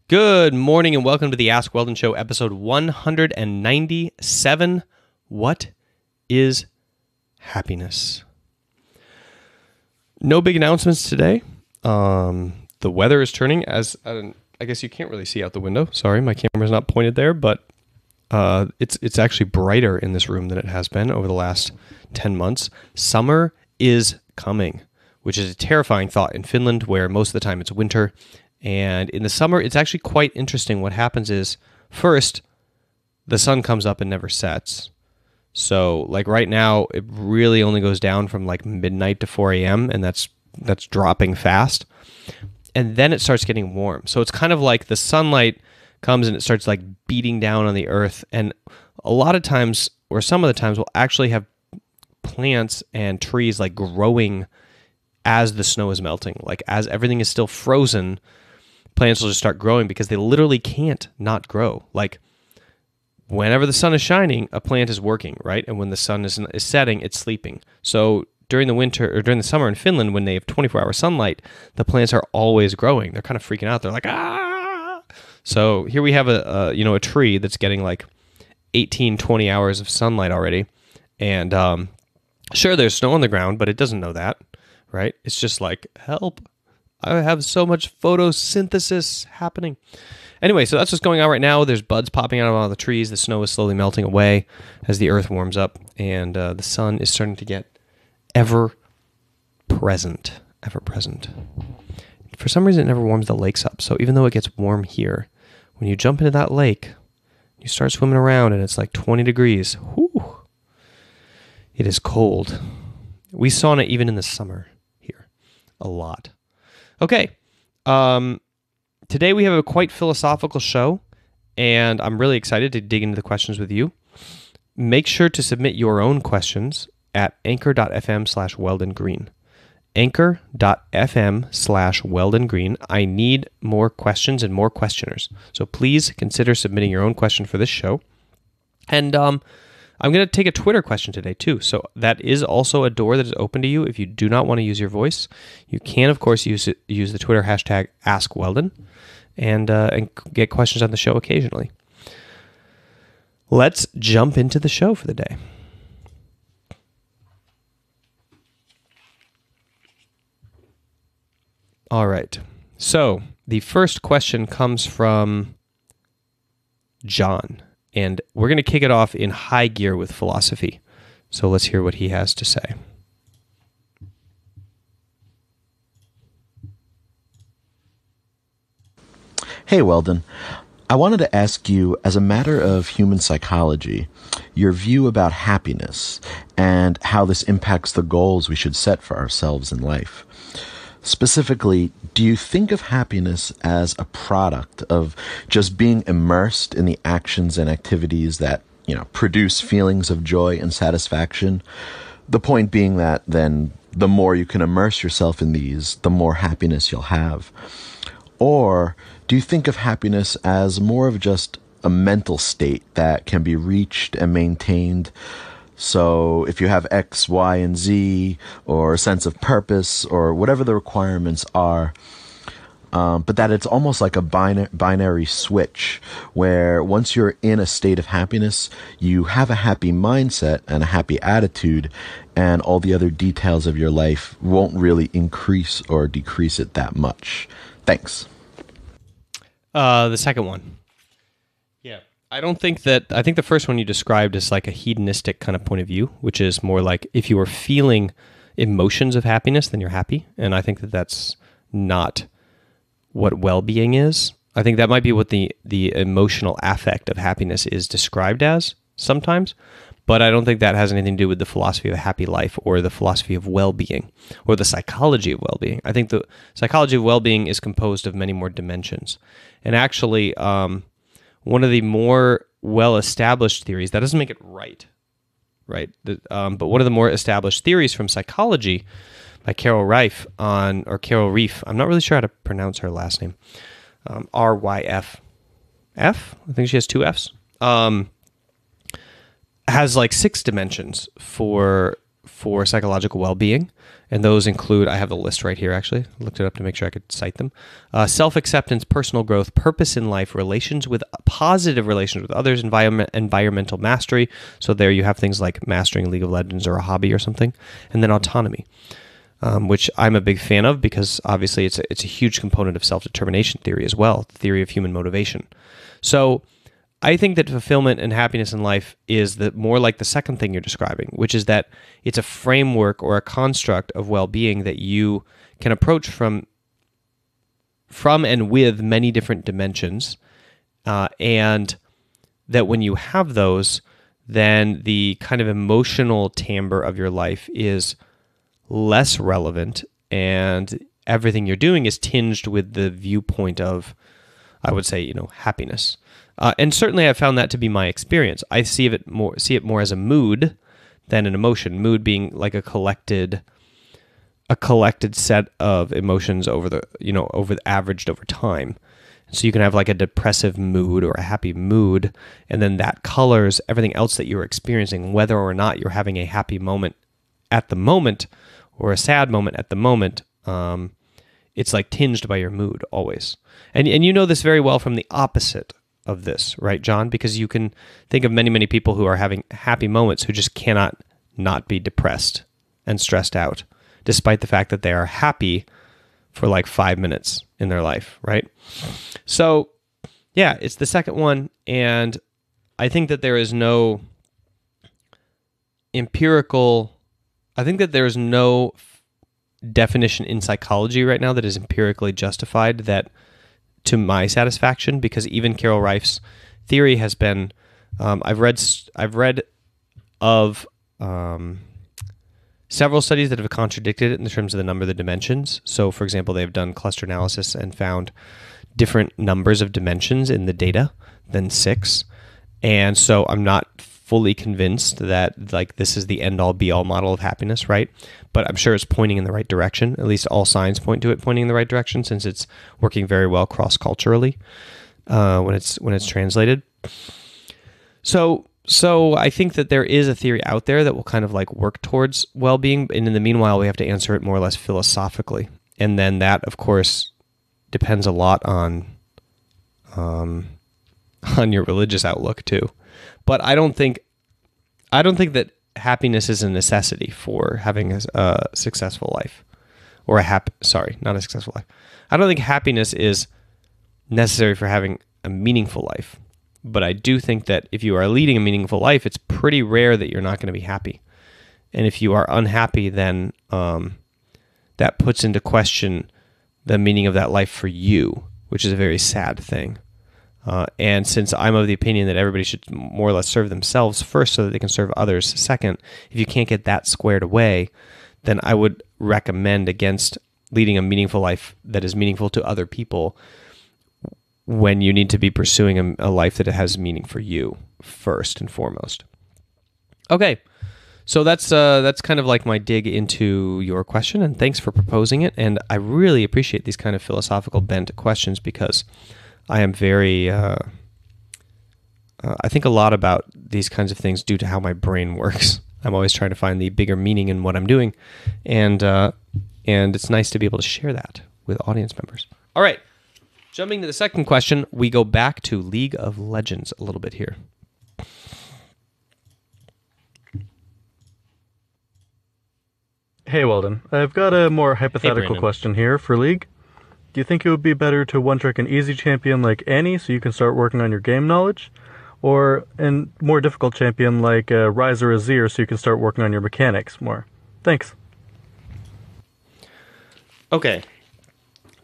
Good morning and welcome to the Ask Weldon Show, episode 197. What is happiness? No big announcements today. The weather is turning as I guess you can't really see out the window. Sorry, my camera's not pointed there, but it's actually brighter in this room than it has been over the last 10 months. Summer is coming, which is a terrifying thought in Finland, where most of the time it's winter. And in the summer, it's actually quite interesting. What happens is, first, the sun comes up and never sets. So, like right now, it really only goes down from like midnight to 4 a.m., and that's dropping fast. And then it starts getting warm. So it's kind of like the sunlight comes and it starts like beating down on the earth. And a lot of times, or some of the times, we'll actually have plants and trees like growing as the snow is melting. Like as everything is still frozen, plants will just start growing because they literally can't not grow. Like whenever the sun is shining, a plant is working, right? And when the sun is setting, it's sleeping. So during the winter or during the summer in Finland, when they have 24-hour sunlight, the plants are always growing. They're kind of freaking out. They're like, ah! So here we have a tree that's getting like 18, 20 hours of sunlight already. And sure, there's snow on the ground, but it doesn't know that, right? It's just like, help. I have so much photosynthesis happening. Anyway, so that's what's going on right now. There's buds popping out of all the trees. The snow is slowly melting away as the earth warms up, and the sun is starting to get ever present. For some reason, it never warms the lakes up. So even though it gets warm here, when you jump into that lake, you start swimming around, and it's like 20 degrees. Whew. It is cold. We sauna even in the summer here a lot. Okay, today we have a quite philosophical show, and I'm really excited to dig into the questions with you. Make sure to submit your own questions at anchor.fm/Weldon Green. Anchor.fm/Weldon Green. I need more questions and more questioners, so please consider submitting your own question for this show. And I'm going to take a Twitter question today, too. So that is also a door that is open to you. If you do not want to use your voice, you can, of course, use the Twitter hashtag AskWeldon and get questions on the show occasionally. Let's jump into the show for the day. All right. So the first question comes from John. And we're going to kick it off in high gear with philosophy. So let's hear what he has to say. Hey, Weldon. I wanted to ask you, as a matter of human psychology, your view about happiness and how this impacts the goals we should set for ourselves in life. Specifically, do you think of happiness as a product of just being immersed in the actions and activities that, produce feelings of joy and satisfaction? The point being that then the more you can immerse yourself in these, the more happiness you'll have. Or do you think of happiness as more of just a mental state that can be reached and maintained? So if you have X, Y, and Z, or a sense of purpose, or whatever the requirements are, but that it's almost like a binary switch, where once you're in a state of happiness, you have a happy mindset and a happy attitude, and all the other details of your life won't really increase or decrease it that much. Thanks. The second one. Yeah. I think the first one you described is like a hedonistic kind of point of view, which is more like if you are feeling emotions of happiness, then you're happy. And I think that that's not what well-being is. I think that might be what the emotional affect of happiness is described as sometimes, but I don't think that has anything to do with the philosophy of a happy life or the philosophy of well-being or the psychology of well-being. I think the psychology of well-being is composed of many more dimensions. And actually, one of the more well-established theories, that doesn't make it right? But one of the more established theories from psychology by Carol Reif, I'm not really sure how to pronounce her last name, R-Y-F. F? I think she has 2 Fs. Has like 6 dimensions for psychological well-being. And those include, I have the list right here actually, I looked it up to make sure I could cite them. Self-acceptance, personal growth, purpose in life, positive relations with others, environmental mastery. So there you have things like mastering League of Legends or a hobby or something. And then autonomy, which I'm a big fan of because obviously it's a huge component of self-determination theory as well, the theory of human motivation. So I think that fulfillment and happiness in life is more like the second thing you're describing, which is that it's a framework or a construct of well-being that you can approach from and with many different dimensions, and that when you have those, then the kind of emotional timbre of your life is less relevant, and everything you're doing is tinged with the viewpoint of, I would say, happiness. And certainly I found that to be my experience. I see it more as a mood than an emotion. Mood being like a collected set of emotions averaged over time. So you can have like a depressive mood or a happy mood, and then that colors everything else that you're experiencing, whether or not you're having a happy moment at the moment or a sad moment at the moment. It's like tinged by your mood always. And you know this very well from the opposite of this, right, John? Because you can think of many, many people who are having happy moments who just cannot not be depressed and stressed out, despite the fact that they are happy for like 5 minutes in their life, right? So, yeah, it's the second one, and I think that there is no definition in psychology right now that is empirically justified that to my satisfaction, because even Carol Reif's theory has been, I've read of several studies that have contradicted it in terms of the number of the dimensions. So, for example, they've done cluster analysis and found different numbers of dimensions in the data than 6. And so I'm not fully convinced that like this is the end-all be-all model of happiness, right? But I'm sure it's pointing in the right direction. At least all signs point to it pointing in the right direction, since it's working very well cross-culturally when it's translated. So I think that there is a theory out there that will kind of like work towards well-being, and in the meanwhile, we have to answer it more or less philosophically. And then that, of course, depends a lot on your religious outlook too. But I don't think that happiness is a necessity for having a successful life, or not a successful life. I don't think happiness is necessary for having a meaningful life. But I do think that if you are leading a meaningful life, it's pretty rare that you're not going to be happy. And if you are unhappy, then that puts into question the meaning of that life for you, which is a very sad thing. And since I'm of the opinion that everybody should more or less serve themselves first so that they can serve others second, if you can't get that squared away, then I would recommend against leading a meaningful life that is meaningful to other people when you need to be pursuing a life that has meaning for you first and foremost. Okay, so that's kind of like my dig into your question, and thanks for proposing it. And I really appreciate these kind of philosophical bent questions because I am very, I think a lot about these kinds of things due to how my brain works. I'm always trying to find the bigger meaning in what I'm doing, and it's nice to be able to share that with audience members. All right, jumping to the second question, we go back to League of Legends a little bit here. Hey, Weldon. I've got a more hypothetical question here for League. Do you think it would be better to one-trick an easy champion like Annie so you can start working on your game knowledge? Or a more difficult champion like Ryze or Azir so you can start working on your mechanics more? Thanks. Okay.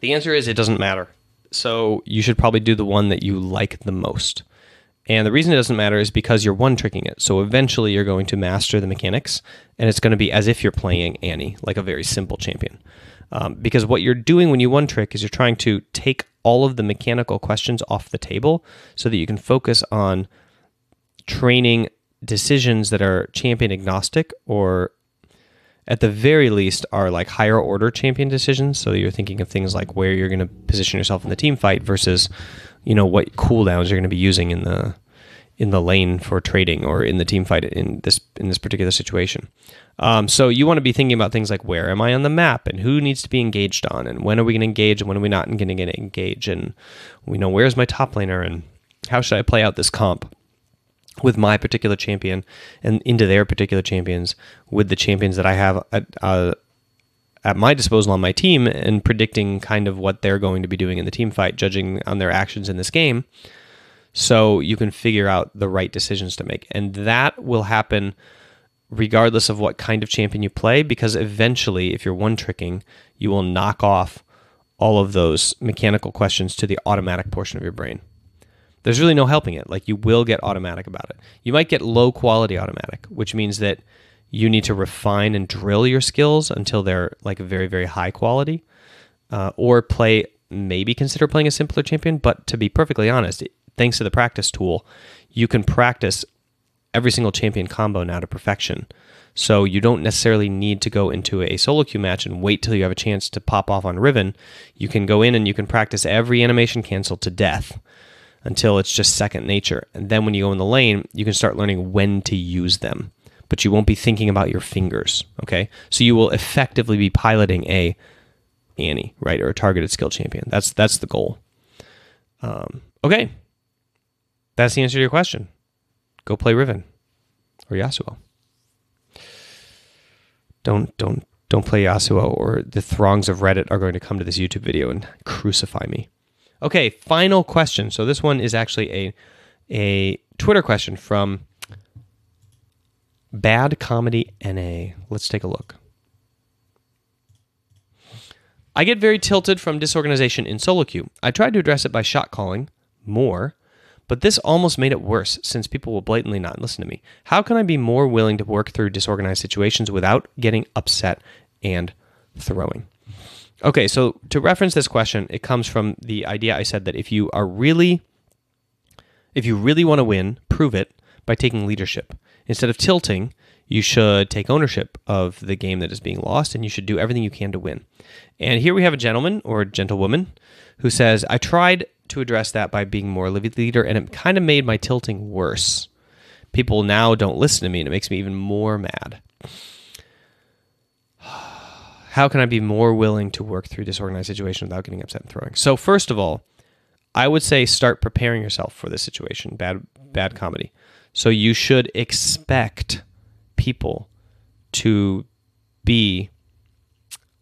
The answer is it doesn't matter. So you should probably do the one that you like the most. And the reason it doesn't matter is because you're one-tricking it. So eventually you're going to master the mechanics, and it's going to be as if you're playing Annie, like a very simple champion. Because what you're doing when you one-trick is you're trying to take all of the mechanical questions off the table so that you can focus on training decisions that are champion agnostic, or at the very least are like higher order champion decisions. So you're thinking of things like where you're going to position yourself in the team fight versus, what cooldowns you're going to be using in in the lane for trading or in the team fight in this particular situation. So you want to be thinking about things like, where am I on the map, and who needs to be engaged on, and when are we going to engage, and when are we not going to engage, and where's my top laner, and how should I play out this comp with my particular champion and into their particular champions with the champions that I have at my disposal on my team, and predicting kind of what they're going to be doing in the team fight, judging on their actions in this game, so you can figure out the right decisions to make. And that will happen regardless of what kind of champion you play, because eventually, if you're one-tricking, you will knock off all of those mechanical questions to the automatic portion of your brain. There's really no helping it. Like, you will get automatic about it. You might get low-quality automatic, which means that you need to refine and drill your skills until they're like very, very high quality, or maybe consider playing a simpler champion. But to be perfectly honest, thanks to the practice tool, you can practice every single champion combo now to perfection. So you don't necessarily need to go into a solo queue match and wait till you have a chance to pop off on Riven. You can go in and you can practice every animation cancel to death until it's just second nature. And then when you go in the lane, you can start learning when to use them. But you won't be thinking about your fingers, okay? So you will effectively be piloting a Annie, right, or a targeted skill champion. That's the goal. Okay. That's the answer to your question. Go play Riven or Yasuo. Don't play Yasuo, or the throngs of Reddit are going to come to this YouTube video and crucify me. Okay, final question. So this one is actually a Twitter question from Bad Comedy NA. Let's take a look. I get very tilted from disorganization in solo queue. I tried to address it by shot calling more, but this almost made it worse since people will blatantly not listen to me. How can I be more willing to work through disorganized situations without getting upset and throwing? Okay, so to reference this question, it comes from the idea I said that if you really want to win, prove it by taking leadership. Instead of tilting, you should take ownership of the game that is being lost, and you should do everything you can to win. And here we have a gentleman or a gentlewoman who says, I tried to address that by being more leader, and it kind of made my tilting worse. People now don't listen to me, and it makes me even more mad. How can I be more willing to work through disorganized situations without getting upset and throwing? So first of all, I would say start preparing yourself for this situation, bad comedy. So you should expect people to be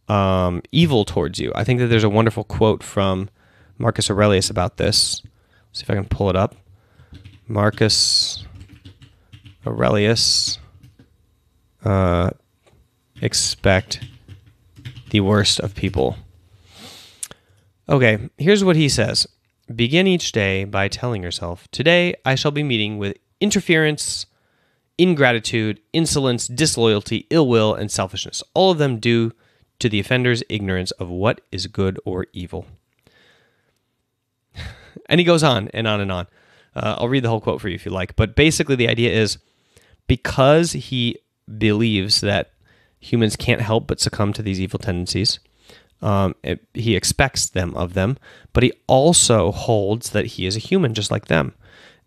evil towards you. I think that there's a wonderful quote from Marcus Aurelius about this. Let's see if I can pull it up. Marcus Aurelius, expect the worst of people. Okay, here's what he says. Begin each day by telling yourself, today I shall be meeting with interference, ingratitude, insolence, disloyalty, ill will, and selfishness, all of them due to the offender's ignorance of what is good or evil. And he goes on and on and on. I'll read the whole quote for you if you like. But basically the idea is, because he believes that humans can't help but succumb to these evil tendencies, he expects them of them, but he also holds that he is a human just like them.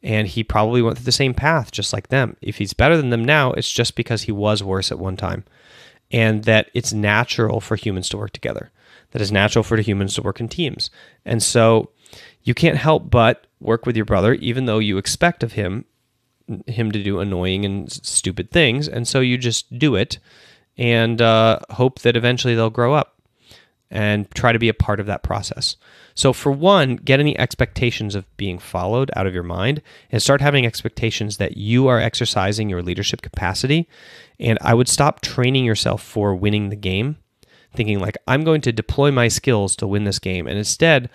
And he probably went through the same path just like them. If he's better than them now, it's just because he was worse at one time. And that it's natural for humans to work together. That it's natural for the humans to work in teams. And so you can't help but work with your brother, even though you expect of him to do annoying and stupid things. And so you just do it and hope that eventually they'll grow up and try to be a part of that process. So for one, get any expectations of being followed out of your mind and start having expectations that you are exercising your leadership capacity. And I would stop training yourself for winning the game, thinking like, I'm going to deploy my skills to win this game. And instead,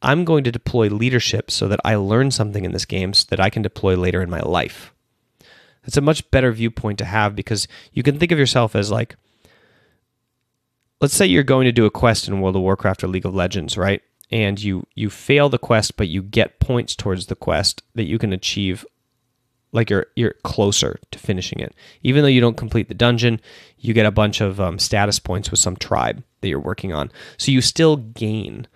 I'm going to deploy leadership so that I learn something in this game so that I can deploy later in my life. That's a much better viewpoint to have, because you can think of yourself as like, let's say you're going to do a quest in World of Warcraft or League of Legends, right? And you fail the quest, but you get points towards the quest that you can achieve, like you're closer to finishing it. Even though you don't complete the dungeon, you get a bunch of status points with some tribe that you're working on. So you still gain.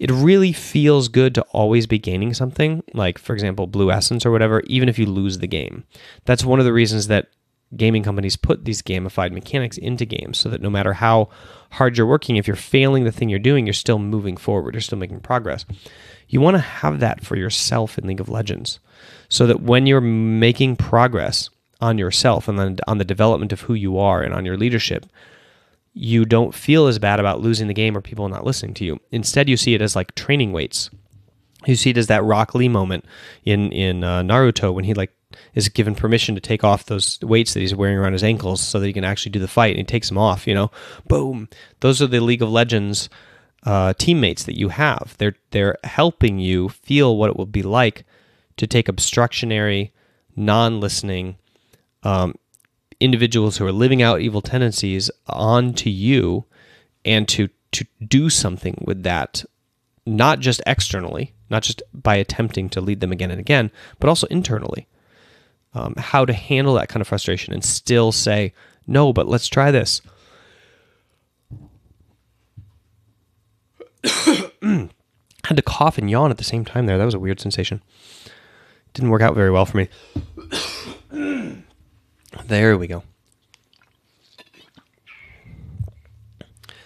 it really feels good to always be gaining something, like, for example, blue essence or whatever, even if you lose the game. That's one of the reasons that gaming companies put these gamified mechanics into games, so that no matter how hard you're working, if you're failing the thing you're doing, you're still moving forward, you're still making progress. You want to have that for yourself in League of Legends, so that when you're making progress on yourself and then on the development of who you are and on your leadership, you don't feel as bad about losing the game or people not listening to you. Instead, you see it as like training weights. You see it as that Rock Lee moment in Naruto when he like is given permission to take off those weights that he's wearing around his ankles so that he can actually do the fight, and he takes them off, boom. Those are the League of Legends teammates that you have. They're helping you feel what it will be like to take obstructionary, non-listening individuals who are living out evil tendencies onto you, and to do something with that, not just externally, not just by attempting to lead them again and again, but also internally. How to handle that kind of frustration and still say, no, but let's try this. Had to cough and yawn at the same time there. That was a weird sensation. Didn't work out very well for me. There we go.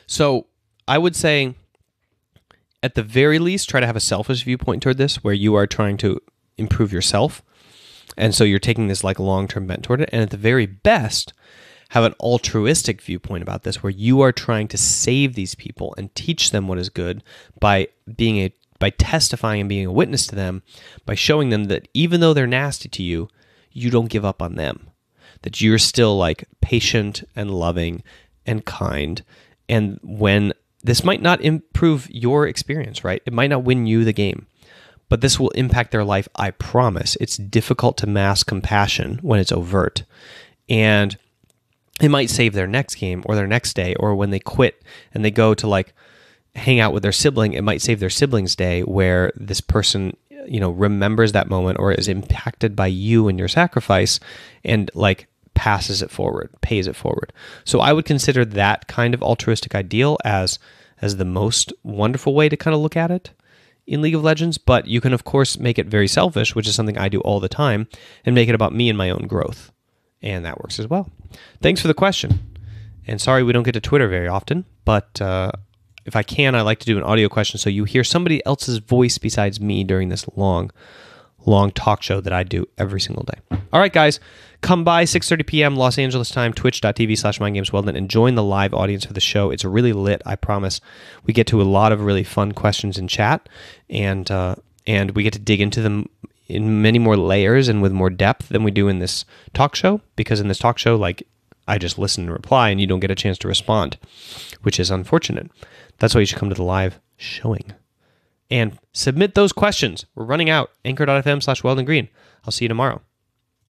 So I would say, at the very least, try to have a selfish viewpoint toward this, where you are trying to improve yourself. And so you're taking this like long-term bent toward it. And at the very best, have an altruistic viewpoint about this, where you are trying to save these people and teach them what is good by by testifying and being a witness to them, by showing them that even though they're nasty to you, you don't give up on them. That you're still like patient and loving and kind. And when this might not improve your experience, right? It might not win you the game, but this will impact their life, I promise. It's difficult to mask compassion when it's overt. And it might save their next game or their next day, or when they quit and they go to like hang out with their sibling, it might save their sibling's day, where this person, remembers that moment or is impacted by you and your sacrifice, and like passes it forward, pays it forward. So I would consider that kind of altruistic ideal as the most wonderful way to kind of look at it in League of Legends. But you can, of course, make it very selfish, which is something I do all the time, and make it about me and my own growth. And that works as well. Thanks for the question. And sorry we don't get to Twitter very often, but if I can, I like to do an audio question so you hear somebody else's voice besides me during this long talk show that I do every single day. All right, guys, come by 6:30 p.m. Los Angeles time, twitch.tv/mindgamesweldon, and join the live audience for the show. It's really lit, I promise. We get to a lot of really fun questions in chat, and we get to dig into them in many more layers and with more depth than we do in this talk show, because in this talk show, like, I just listen and reply, and you don't get a chance to respond, which is unfortunate. That's why you should come to the live showing. And submit those questions. We're running out. Anchor.fm/Weldon Green. I'll see you tomorrow.